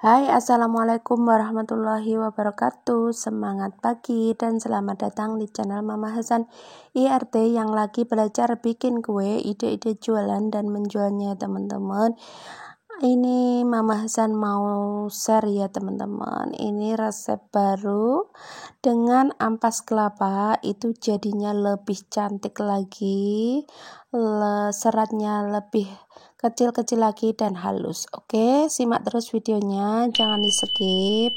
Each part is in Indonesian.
Hai, assalamualaikum warahmatullahi wabarakatuh. Semangat pagi dan selamat datang di channel Mama Hasan IRT yang lagi belajar bikin kue, ide-ide jualan dan menjualnya teman-teman. Ini Mama Hasan mau share ya teman-teman. Ini resep baru dengan ampas kelapa, itu jadinya lebih cantik lagi, seratnya lebih kecil-kecil lagi dan halus. Oke, simak terus videonya, jangan di skip.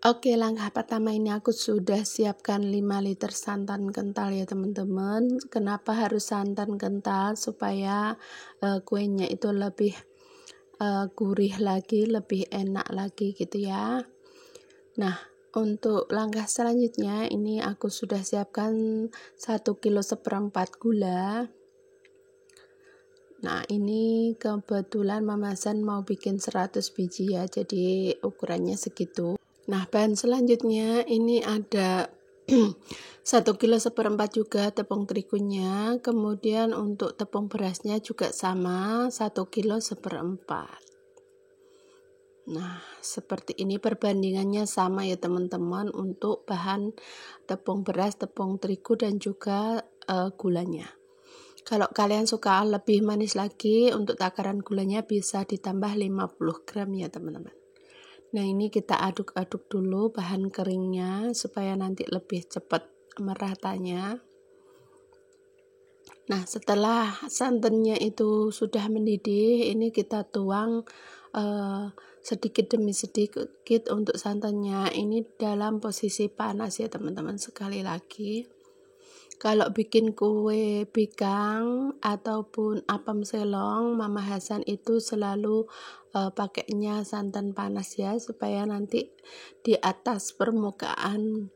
Oke, langkah pertama ini aku sudah siapkan 5 liter santan kental ya teman-teman. Kenapa harus santan kental? Supaya kuenya itu lebih gurih lagi, lebih enak lagi gitu ya. Nah, untuk langkah selanjutnya ini aku sudah siapkan 1 kilo seperempat gula. Nah, ini kebetulan Mama Hasan mau bikin 100 biji ya, jadi ukurannya segitu. Nah, bahan selanjutnya ini ada 1 kilo seperempat juga tepung terigunya. Kemudian untuk tepung berasnya juga sama, 1 kilo seperempat. Nah, seperti ini perbandingannya sama ya teman-teman untuk bahan tepung beras, tepung terigu dan juga gulanya. Kalau kalian suka lebih manis lagi, untuk takaran gulanya bisa ditambah 50 gram ya teman-teman. Nah, ini kita aduk-aduk dulu bahan keringnya supaya nanti lebih cepat meratanya. Nah, setelah santannya itu sudah mendidih, ini kita tuang sedikit demi sedikit untuk santannya. Ini dalam posisi panas ya teman-teman. Sekali lagi, kalau bikin kue bikang ataupun apem selong, Mama Hasan itu selalu pakainya santan panas ya, supaya nanti di atas permukaan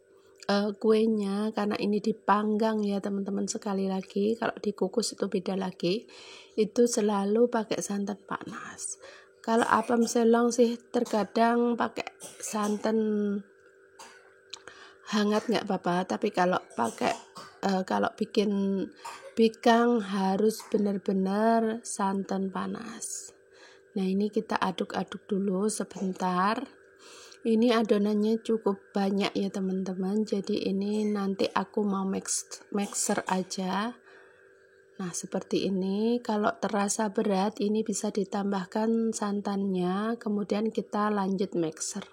kuenya, karena ini dipanggang ya teman-teman. Sekali lagi, kalau dikukus itu beda lagi, itu selalu pakai santan panas. Kalau apem selong sih terkadang pakai santan hangat nggak apa-apa, tapi kalau pakai kalau bikin bikang harus benar-benar santan panas. Nah, ini kita aduk-aduk dulu sebentar. Ini adonannya cukup banyak ya teman-teman, jadi ini nanti aku mau mixer aja. Nah, seperti ini. Kalau terasa berat, ini bisa ditambahkan santannya, kemudian kita lanjut mixer.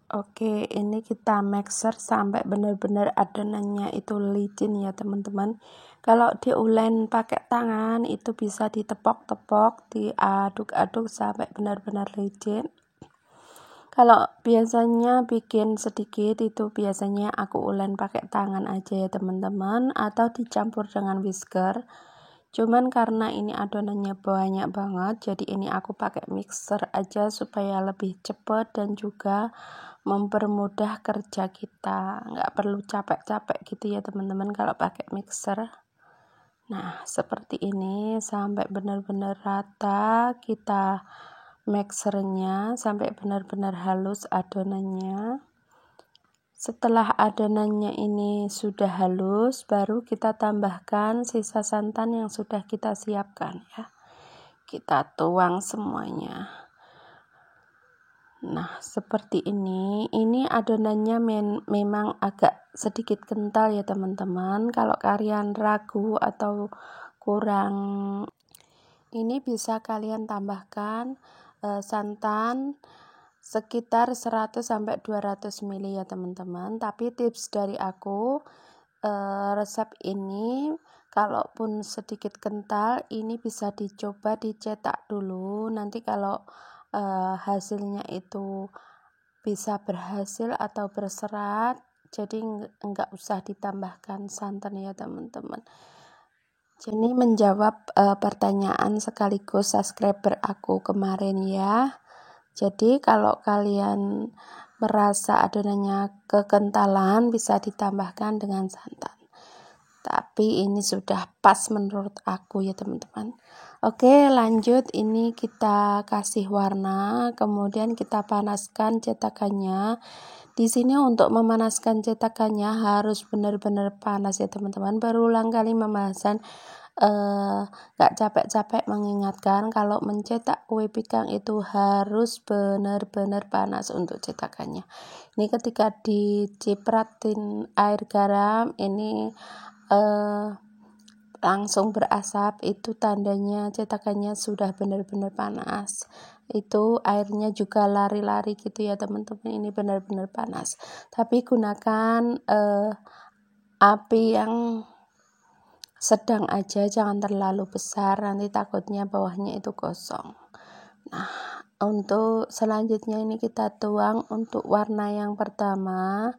Oke, ini kita mixer sampai benar-benar adonannya itu licin ya teman-teman. Kalau diulen pakai tangan itu bisa ditepok-tepok, diaduk-aduk sampai benar-benar licin. Kalau biasanya bikin sedikit itu biasanya aku ulen pakai tangan aja ya teman-teman, atau dicampur dengan whisker. Cuman karena ini adonannya banyak banget, jadi ini aku pakai mixer aja supaya lebih cepat dan juga mempermudah kerja kita, nggak perlu capek-capek gitu ya teman-teman kalau pakai mixer. Nah, seperti ini sampai benar-benar rata, kita mixernya sampai benar-benar halus adonannya. Setelah adonannya ini sudah halus, baru kita tambahkan sisa santan yang sudah kita siapkan ya. Kita tuang semuanya. Nah, seperti ini. Ini adonannya memang agak sedikit kental ya teman-teman. Kalau kalian ragu atau kurang, ini bisa kalian tambahkan santan sekitar 100 sampai 200 ml ya teman-teman. Tapi tips dari aku, resep ini kalaupun sedikit kental, ini bisa dicoba dicetak dulu. Nanti kalau hasilnya itu bisa berhasil atau berserat, jadi enggak usah ditambahkan santan ya teman-teman. Jadi menjawab pertanyaan sekaligus subscriber aku kemarin ya. Jadi kalau kalian merasa adonannya kekentalan, bisa ditambahkan dengan santan. Tapi ini sudah pas menurut aku ya teman-teman. Oke, lanjut. Ini kita kasih warna, kemudian kita panaskan cetakannya. Di sini untuk memanaskan cetakannya harus benar-benar panas ya teman-teman. Berulang kali Mama Hasan gak capek-capek mengingatkan kalau mencetak kue pigang itu harus benar-benar panas untuk cetakannya. Ini ketika dicipratin air garam ini langsung berasap, itu tandanya cetakannya sudah benar-benar panas. Itu airnya juga lari-lari gitu ya teman-teman, ini benar-benar panas. Tapi gunakan api yang sedang aja, jangan terlalu besar, nanti takutnya bawahnya itu gosong. Nah, untuk selanjutnya ini kita tuang untuk warna yang pertama,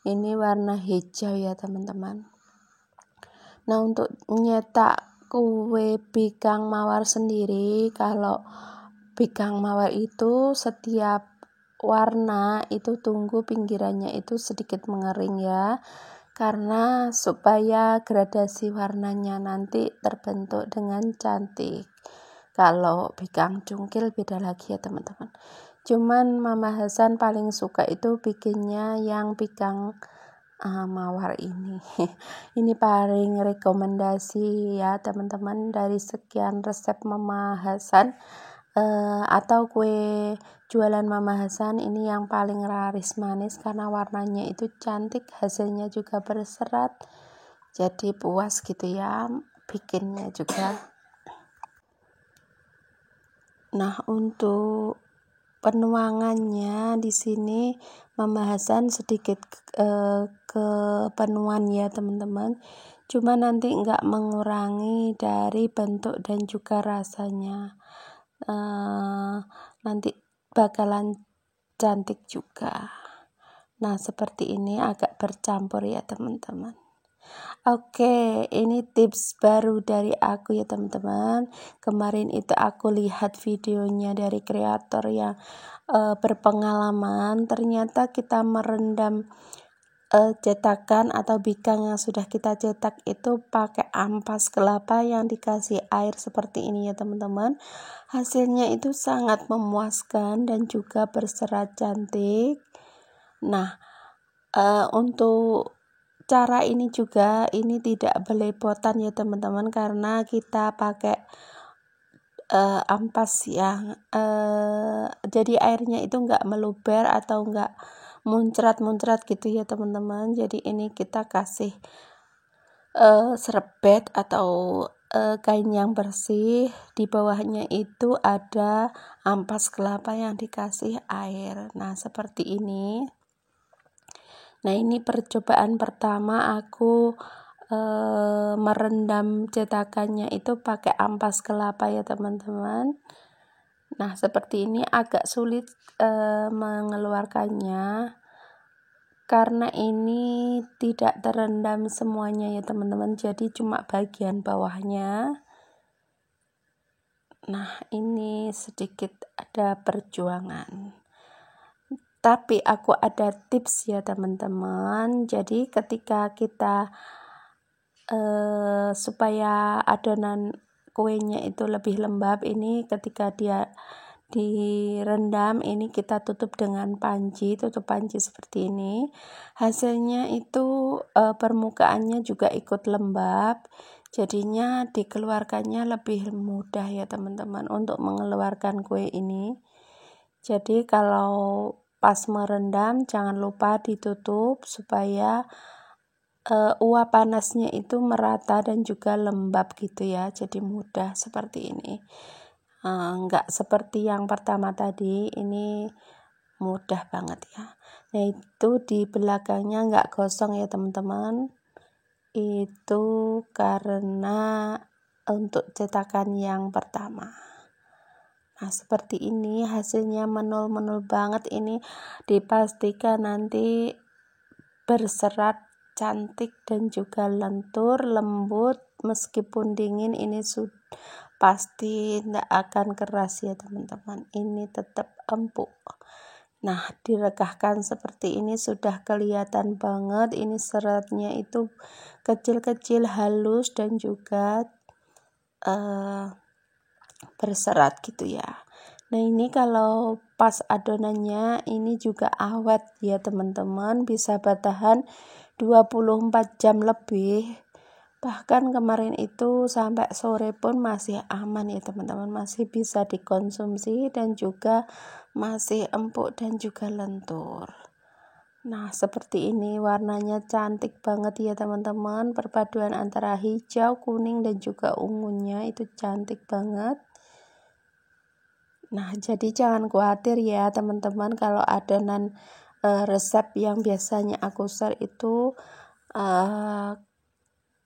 ini warna hijau ya teman-teman. Nah, untuk nyetak kue pigang mawar sendiri, kalau pigang mawar itu setiap warna itu tunggu pinggirannya itu sedikit mengering ya, karena supaya gradasi warnanya nanti terbentuk dengan cantik. Kalau pigang cungkil beda lagi ya teman-teman. Cuman Mama Hasan paling suka itu bikinnya yang pigang mawar ini. Ini paling rekomendasi ya teman-teman dari sekian resep Mama Hasan. Atau kue jualan Mama Hasan ini yang paling laris manis karena warnanya itu cantik, hasilnya juga berserat, jadi puas gitu ya bikinnya juga. Nah, untuk penuangannya di sini Mama Hasan sedikit ke penuan ya teman-teman, cuma nanti enggak mengurangi dari bentuk dan juga rasanya. Nanti bakalan cantik juga. Nah, seperti ini agak bercampur ya teman-teman. Oke, ini tips baru dari aku ya teman-teman. Kemarin itu aku lihat videonya dari kreator yang berpengalaman. Ternyata kita merendam cetakan atau pigang yang sudah kita cetak itu pakai ampas kelapa yang dikasih air seperti ini ya teman-teman. Hasilnya itu sangat memuaskan dan juga berserat cantik. Nah, untuk cara ini juga ini tidak belepotan ya teman-teman, karena kita pakai ampas yang jadi airnya itu enggak meluber atau enggak muncrat-muncrat gitu ya teman-teman. Jadi ini kita kasih serbet atau kain yang bersih, di bawahnya itu ada ampas kelapa yang dikasih air. Nah, seperti ini. Nah, ini percobaan pertama aku merendam cetakannya itu pakai ampas kelapa ya teman-teman. Nah, seperti ini agak sulit mengeluarkannya karena ini tidak terendam semuanya ya teman-teman, jadi cuma bagian bawahnya. Nah, ini sedikit ada perjuangan, tapi aku ada tips ya teman-teman. Jadi ketika kita supaya adonan kuenya itu lebih lembab, ini ketika dia direndam ini kita tutup dengan panci, tutup panci seperti ini. Hasilnya itu permukaannya juga ikut lembab, jadinya dikeluarkannya lebih mudah ya teman-teman untuk mengeluarkan kue ini. Jadi kalau pas merendam jangan lupa ditutup supaya uap panasnya itu merata dan juga lembab gitu ya, jadi mudah seperti ini. Enggak seperti yang pertama tadi, ini mudah banget ya. Nah, itu di belakangnya enggak gosong ya teman-teman, itu karena untuk cetakan yang pertama. Nah, seperti ini hasilnya menul-menul banget, ini dipastikan nanti berserat cantik dan juga lentur lembut, meskipun dingin ini pasti tidak akan keras ya teman-teman, ini tetap empuk. Nah, direkahkan seperti ini sudah kelihatan banget ini seratnya itu kecil-kecil, halus dan juga berserat gitu ya. Nah, ini kalau pas adonannya ini juga awet ya teman-teman, bisa bertahan 24 jam lebih Bahkan kemarin itu sampai sore pun masih aman ya teman-teman, masih bisa dikonsumsi dan juga masih empuk dan juga lentur. Nah, seperti ini warnanya cantik banget ya teman-teman, perpaduan antara hijau, kuning dan juga ungunya itu cantik banget. Nah, jadi jangan khawatir ya teman-teman kalau adonan resep yang biasanya aku share itu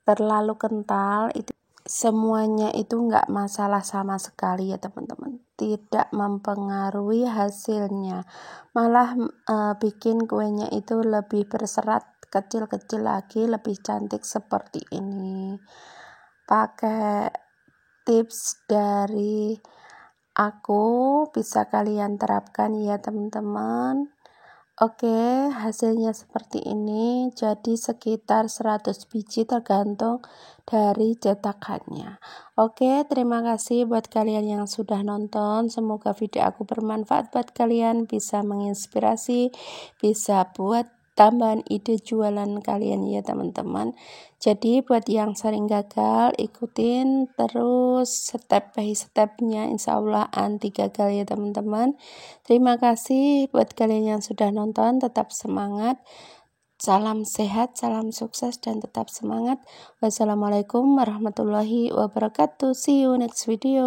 terlalu kental, itu semuanya itu nggak masalah sama sekali ya teman-teman, tidak mempengaruhi hasilnya, malah bikin kuenya itu lebih berserat, kecil-kecil lagi, lebih cantik seperti ini. Pakai tips dari aku bisa kalian terapkan ya teman-teman. Oke, hasilnya seperti ini, jadi sekitar 100 biji tergantung dari cetakannya. Oke, terima kasih buat kalian yang sudah nonton, semoga video aku bermanfaat buat kalian, bisa menginspirasi, bisa buat tambahan ide jualan kalian ya teman-teman. Jadi buat yang sering gagal, ikutin terus step by stepnya, insya Allah anti gagal ya teman-teman. Terima kasih buat kalian yang sudah nonton, tetap semangat, salam sehat, salam sukses dan tetap semangat. Wassalamualaikum warahmatullahi wabarakatuh, see you next video.